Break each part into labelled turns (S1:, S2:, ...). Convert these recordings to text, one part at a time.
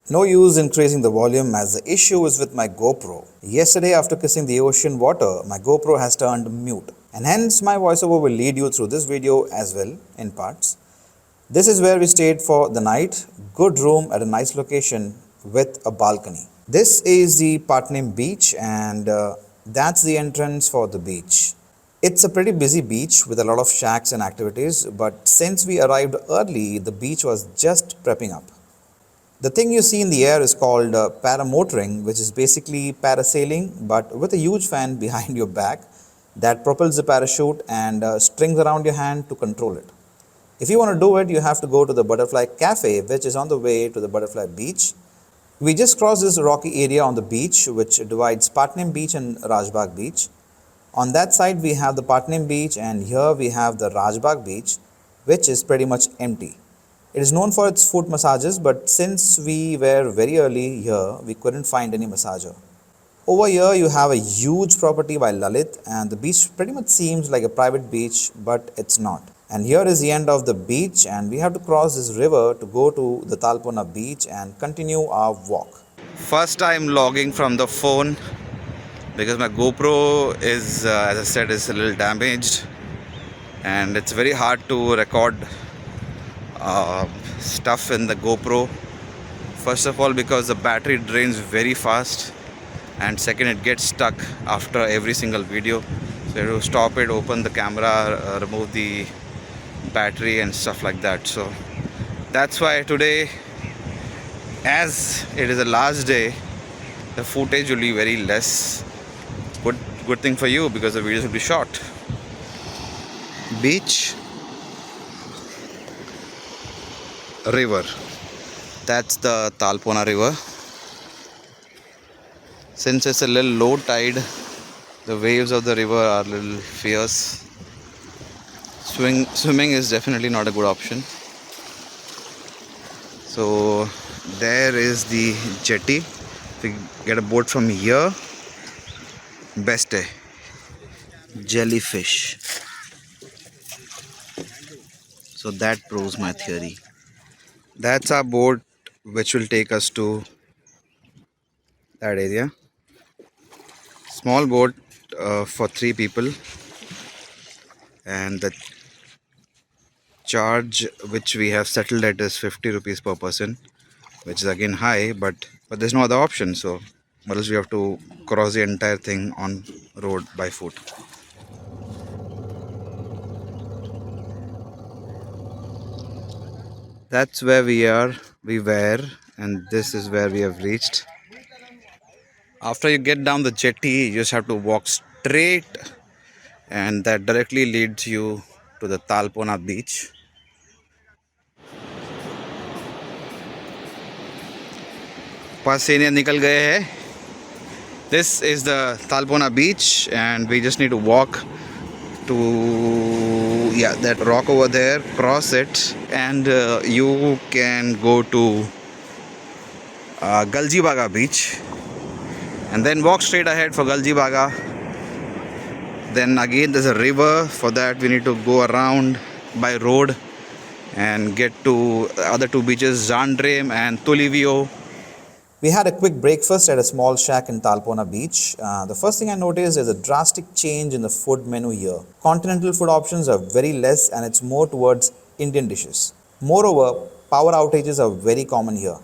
S1: No use increasing the volume as the issue is with my GoPro. Yesterday, after kissing the ocean water, my GoPro has turned mute, and hence my voiceover will lead you through this video as well in parts. This is where we stayed for the night. Good room at a nice location with a balcony. This is the Patnam beach, and that's the entrance for the beach. It's a pretty busy beach with a lot of shacks and activities, but since we arrived early, the beach was just prepping up. The thing you see in the air is called paramotoring, which is basically parasailing but with a huge fan behind your back that propels the parachute and strings around your hand to control it. If you want to do it, you have to go to the Butterfly Cafe, which is on the way to the Butterfly Beach. We just crossed this rocky area on the beach, which divides Patnam Beach and Rajbagh Beach. On that side, we have the Patnam Beach, and here we have the Rajbagh Beach, which is pretty much empty. It is known for its foot massages, but since we were very early here, we couldn't find any massager. Over here, you have a huge property by Lalit, and the beach pretty much seems like a private beach, but it's not. And here is the end of the beach, and we have to cross this river to go to the Talpona beach and continue our walk. First time logging from the phone because my GoPro is, as I said, is a little damaged, and it's very hard to record stuff in the GoPro. First of all, because the battery drains very fast, and second, it gets stuck after every single video. So you have to stop it, open the camera, remove the battery and stuff like that. So that's why today, as it is the last day, the footage will be very less. Good thing for you because the videos will be short. Beach, river. That's the Talpona river. Since it's a little low tide, the waves of the river are a little fierce. Swimming is definitely not a good option. So there is the jetty. If we get a boat from here, best day. Jellyfish. So that proves my theory. That's our boat which will take us to that area. Small boat for 3 people, and the charge which we have settled at is 50 rupees per person, which is again high, but there's no other option. So or else we have to cross the entire thing on road by foot. That's where we were, and this is where we have reached. After you get down the jetty, you just have to walk straight, and that directly leads you to the Talpona beach. पसीने निकल गए हैं. This is the Talpona beach, and we just need to walk to that rock over there, cross it, and you can go to Galjibaga beach, and then walk straight ahead for Galjibaga. Then again there's a river. For that we need to go around by road and get to the other 2 beaches, Zandrem and Tulivio. We had a quick breakfast at a small shack in Talpona Beach. The first thing I noticed is a drastic change in the food menu here. Continental food options are very less, and it's more towards Indian dishes. Moreover, power outages are very common here.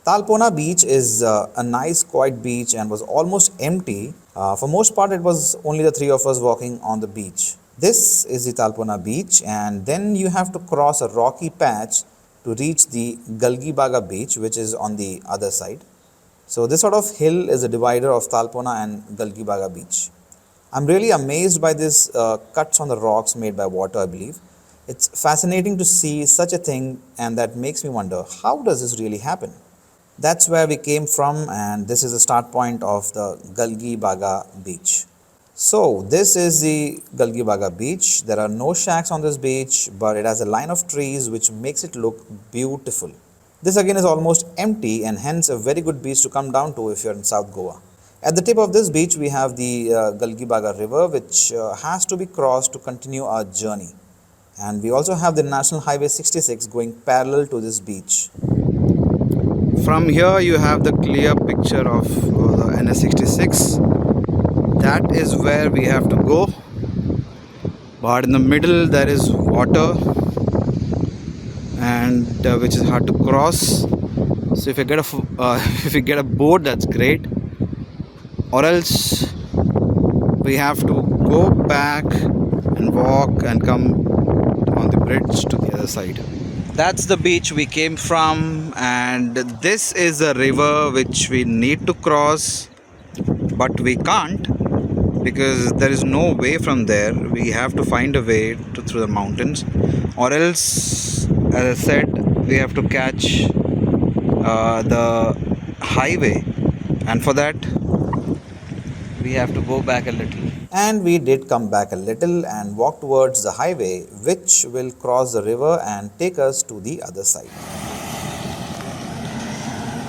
S1: Talpona Beach is a nice quiet beach and was almost empty. For most part, it was only the 3 of us walking on the beach. This is the Talpona Beach, and then you have to cross a rocky patch to reach the Galgibaga beach, which is on the other side. So this sort of hill is a divider of Talpona and Galgibaga beach. I'm really amazed by these cuts on the rocks made by water, I believe. It's fascinating to see such a thing, and that makes me wonder, how does this really happen? That's where we came from, and this is the start point of the Galgibaga beach. So this is the Galgibaga beach. There are no shacks on this beach, but it has a line of trees which makes it look beautiful. This again is almost empty, and hence a very good beach to come down to if you're in South Goa. At the tip of this beach, we have the Galgibaga river, which has to be crossed to continue our journey. And we also have the National Highway 66 going parallel to this beach. From here you have the clear picture of the NS66. That is where we have to go, but in the middle there is water, and which is hard to cross. So if you get a if you get a boat, that's great, or else we have to go back and walk and come on the bridge to the other side. That's the beach we came from, and this is a river which we need to cross, but we can't because there is no way from there. We have to find a way through the mountains, or else, as I said, we have to catch the highway, and for that we have to go back a little. And we did come back a little and walk towards the highway, which will cross the river and take us to the other side.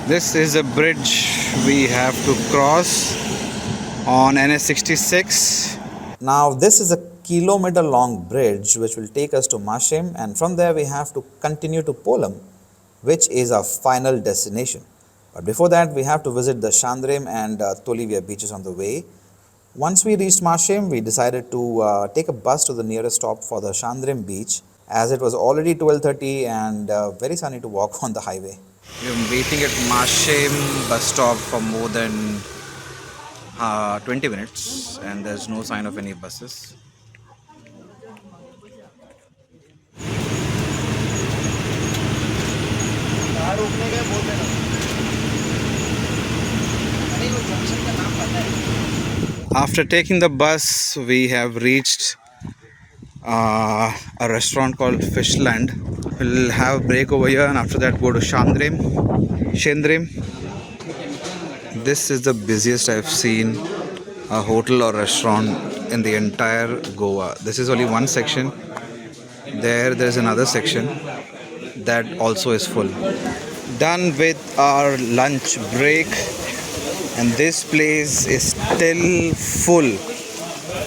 S1: This is a bridge we have to cross on NS66. Now this is a kilometer long bridge which will take us to Mashim, and from there we have to continue to Polam, which is our final destination. But before that we have to visit the Shandrem and Tolivia beaches on the way. Once we reached Mashim, we decided to take a bus to the nearest stop for the Shandrem beach, as it was already 12:30 and very sunny to walk on the highway. We have been waiting at Mashim bus stop for more than 20 minutes and there's no sign of any buses. After taking the bus, we have reached a restaurant called Fishland. We'll have a break over here and after that go to Shandrem. This is the busiest I've seen a hotel or restaurant in the entire Goa. This is only one section. There's another section that also is full. Done with our lunch break, and this place is still full.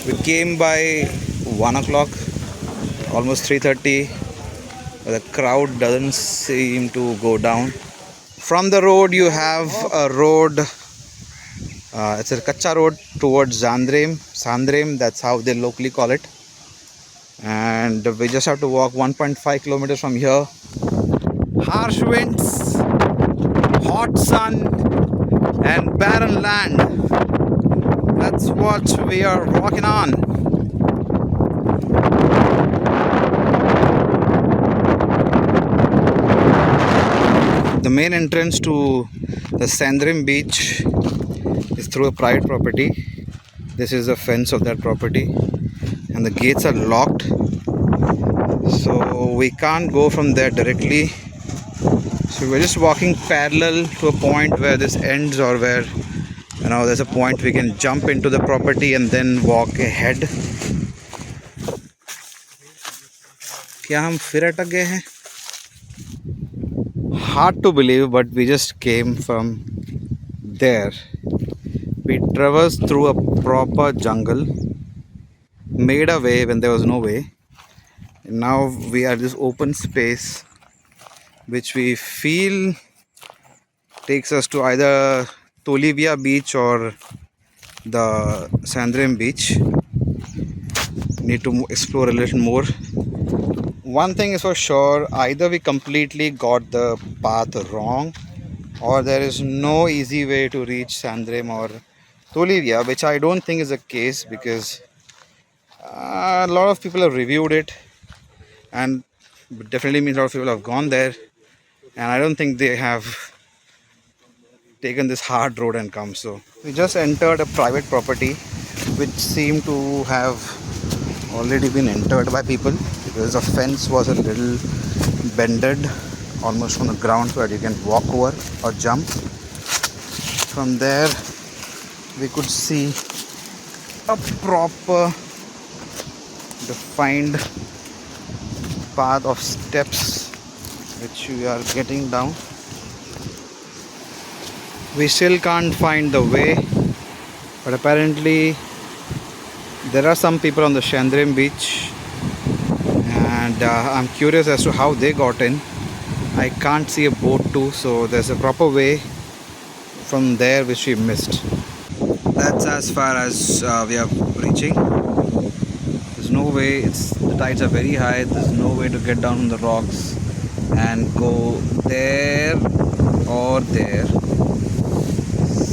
S1: We came by 1 o'clock, almost 3:30, but the crowd doesn't seem to go down. From the road you have a road, it's a kacha road towards Sandrem, that's how they locally call it, and we just have to walk 1.5 kilometers from here. Harsh winds, hot sun and barren land, that's what we are walking on. The main entrance to the Sandrem beach is through a private property. This is the fence of that property and the gates are locked, so we can't go from there directly. So we're just walking parallel to a point where this ends, or where there's a point we can jump into the property and then walk ahead. क्या हम फिर अटक गए हैं? Hard to believe, but we just came from there. We traversed through a proper jungle, made a way when there was no way, and now we are this open space which we feel takes us to either Tolivia beach or the Sandrem beach. Need to explore a little more. One thing is for sure, either we completely got the path wrong, or there is no easy way to reach Sandrem or Tolivia, which I don't think is the case, because a lot of people have reviewed it, and definitely means a lot of people have gone there, and I don't think they have taken this hard road and come. So we just entered a private property which seemed to have already been entered by people, because the fence was a little bended almost from the ground so that you can walk over or jump. From there we could see a proper defined path of steps which we are getting down. We still can't find the way, but apparently there are some people on the Shandrem beach, and I'm curious as to how they got in. I can't see a boat too, so there's a proper way from there which we missed. That's as far as we are reaching. There's no way, the tides are very high, there's no way to get down on the rocks and go there or there.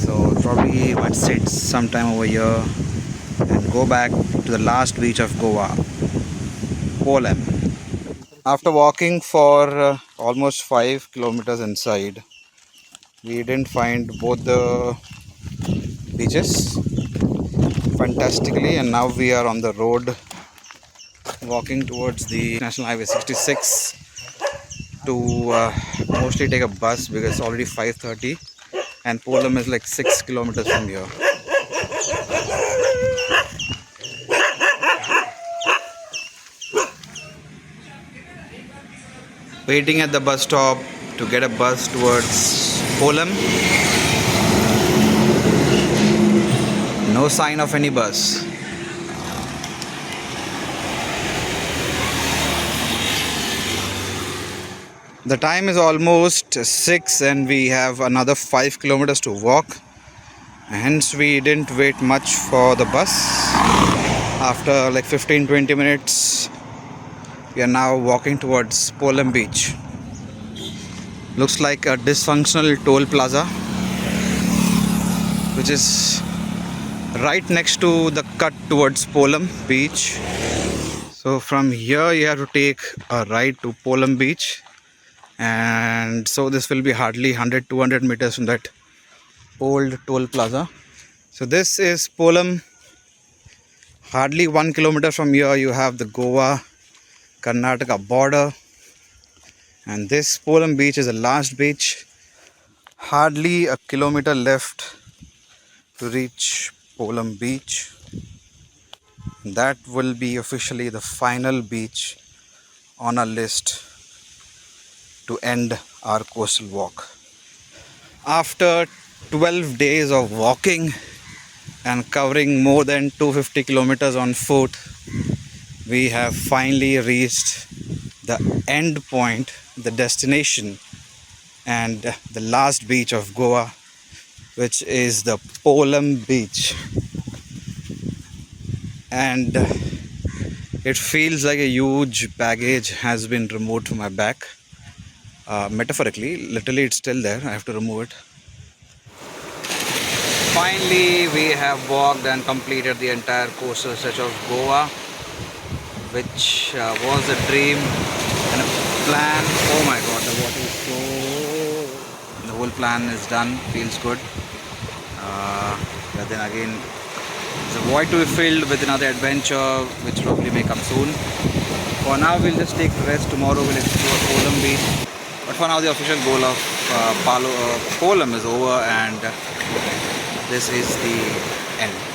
S1: So probably might sit sometime over here and go back to the last beach of Goa, Polem. After walking for almost 5 kilometers inside, we didn't find both the beaches fantastically, and now we are on the road walking towards the National Highway 66 to mostly take a bus because it's already 5:30 and Polem is like 6 kilometers from here. Waiting at the bus stop to get a bus towards Polem. No sign of any bus. The time is almost 6 and we have another 5 kilometers to walk. Hence we didn't wait much for the bus. After like 15-20 minutes, we are now walking towards Polem beach. Looks like a dysfunctional toll plaza, which is right next to the cut towards Polem beach. So from here you have to take a ride to Polem beach, and so this will be hardly 100-200 meters from that old toll plaza. So this is Polem. Hardly 1 kilometer from here you have the Goa Karnataka border, and this Polem beach is the last beach. Hardly a kilometer left to reach Polem beach. That will be officially the final beach on our list to end our coastal walk. After 12 days of walking and covering more than 250 kilometers on foot, we have finally reached the end point, the destination, and the last beach of Goa, which is the Polem beach. And it feels like a huge baggage has been removed from my back. Metaphorically, literally it's still there, I have to remove it. Finally, we have walked and completed the entire coastal stretch of Goa, which was a dream and a plan. Oh my god, the water is so... The whole plan is done, feels good. But then again, it's a void to be filled with another adventure, which probably may come soon. For now, we'll just take rest. Tomorrow we'll explore Polem beach. But for now, the official goal of Polem is over, and this is the end.